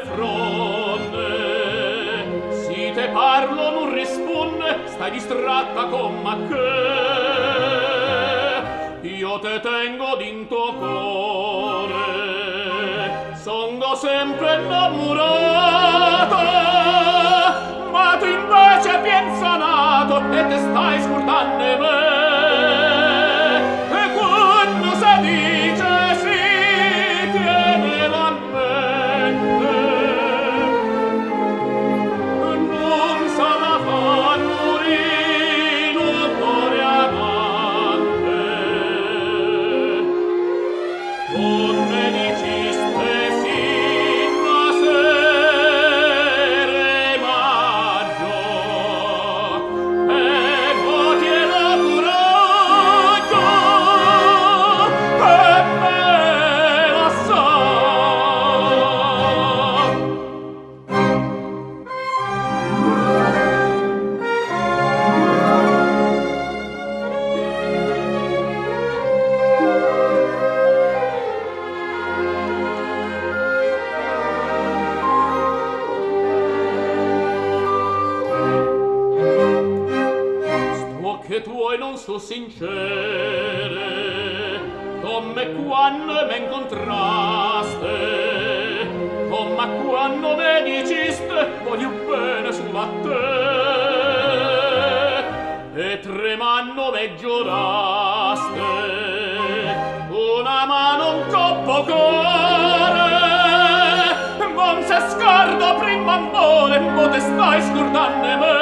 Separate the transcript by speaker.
Speaker 1: fronte. Si te parlo non risponde, stai distratta con che io te tengo d'into cuore. Sono sempre innamorata, ma tu invece pensa nato e te stai scordando me. E quando si dice sì, tienela a mente, non sarà far morire un cuore amante. Con me diciste sì, ma sere maggio, e voti e la coraggio, e me la sa. Sto che tuoi non so sincere, come quando me incontraste, come quando me diciste voglio bene sulla te, e tremando me giuraste una mano un coppo cuore. Non se scardo prima amore, mo te stai scordando me.